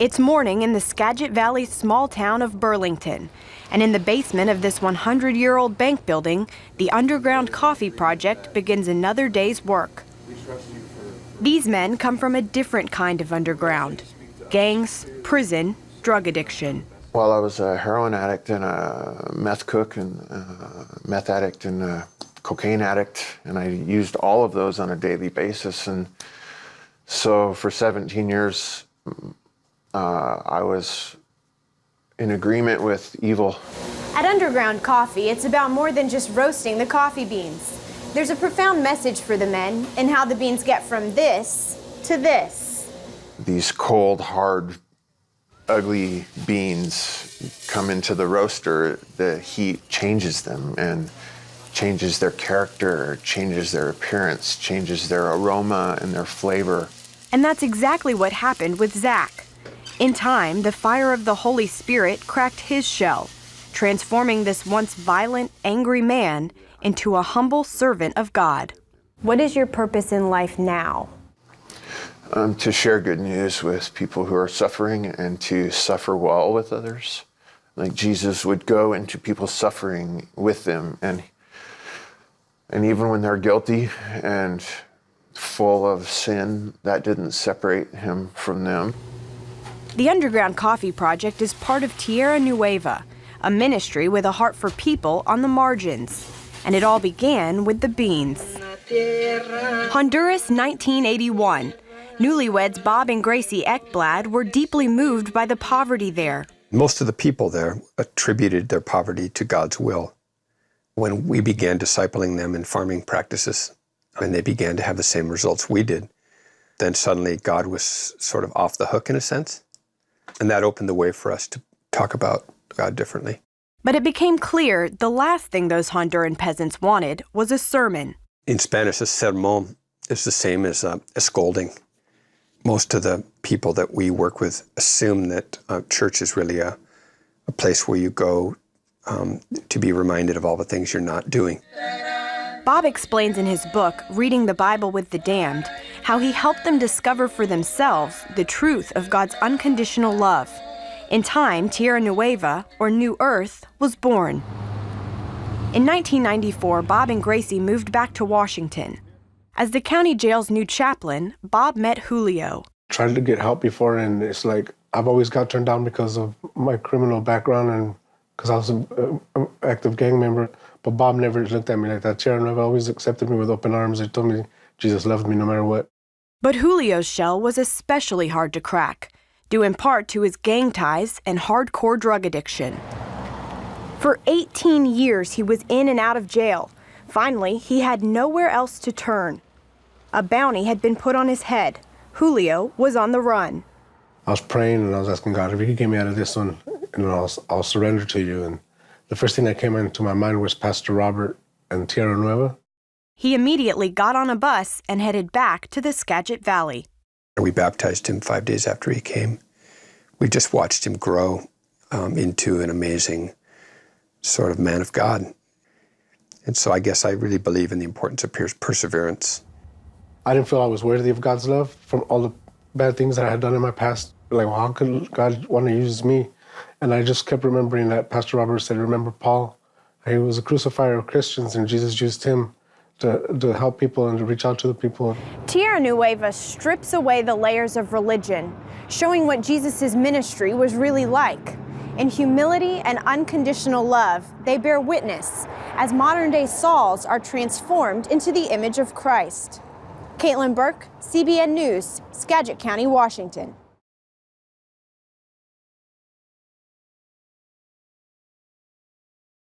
It's morning in the Skagit Valley small town of Burlington, and in the basement of this 100-year-old bank building, the Underground Coffee Project begins another day's work. These men come from a different kind of underground: gangs, prison, drug addiction. Well, I was a heroin addict and a meth cook and a meth addict and a cocaine addict, and I used all of those on a daily basis. And so for 17 years, I was in agreement with evil. At Underground Coffee, it's about more than just roasting the coffee beans. There's a profound message for the men in how the beans get from this to this. These cold, hard, ugly beans come into the roaster. The heat changes them and changes their character, changes their appearance, changes their aroma and their flavor. And that's exactly what happened with Zach. In time, the fire of the Holy Spirit cracked his shell, transforming this once violent, angry man into a humble servant of God. What is your purpose in life now? To share good news with people who are suffering and to suffer well with others. Like Jesus would go into people's suffering with them, and even when they're guilty and full of sin, that didn't separate him from them. The Underground Coffee Project is part of Tierra Nueva, a ministry with a heart for people on the margins. And it all began with the beans. Honduras, 1981. Newlyweds Bob and Gracie Ekblad were deeply moved by the poverty there. Most of the people there attributed their poverty to God's will. When we began discipling them in farming practices, and they began to have the same results we did, then suddenly God was sort of off the hook in a sense. And that opened the way for us to talk about God differently. But it became clear the last thing those Honduran peasants wanted was a sermon. In Spanish, a sermón is the same as a scolding. Most of the people that we work with assume that church is really a place where you go to be reminded of all the things you're not doing. Bob explains in his book, Reading the Bible with the Damned, how he helped them discover for themselves the truth of God's unconditional love. In time, Tierra Nueva, or New Earth, was born. In 1994, Bob and Gracie moved back to Washington. As the county jail's new chaplain, Bob met Julio. Tried to get help before, and it's like I've always got turned down because of my criminal background and because I was an active gang member. But Bob never looked at me like that. Tierra Nueva always accepted me with open arms. They told me Jesus loved me no matter what. But Julio's shell was especially hard to crack, due in part to his gang ties and hardcore drug addiction. For 18 years, he was in and out of jail. Finally, he had nowhere else to turn. A bounty had been put on his head. Julio was on the run. I was praying and I was asking God, if you could get me out of this one, I'll surrender to you. And the first thing that came into my mind was Pastor Robert and Tierra Nueva. He immediately got on a bus and headed back to the Skagit Valley. We baptized him 5 days after he came. We just watched him grow into an amazing sort of man of God. And so I guess I really believe in the importance of perseverance. I didn't feel I was worthy of God's love from all the bad things that I had done in my past. Like, well, how could God want to use me? And I just kept remembering that Pastor Robert said, remember Paul? He was a crucifier of Christians, and Jesus used him to help people and to reach out to the people. Tierra Nueva strips away the layers of religion, showing what Jesus' ministry was really like. In humility and unconditional love, they bear witness as modern-day Sauls are transformed into the image of Christ. Caitlin Burke, CBN News, Skagit County, Washington.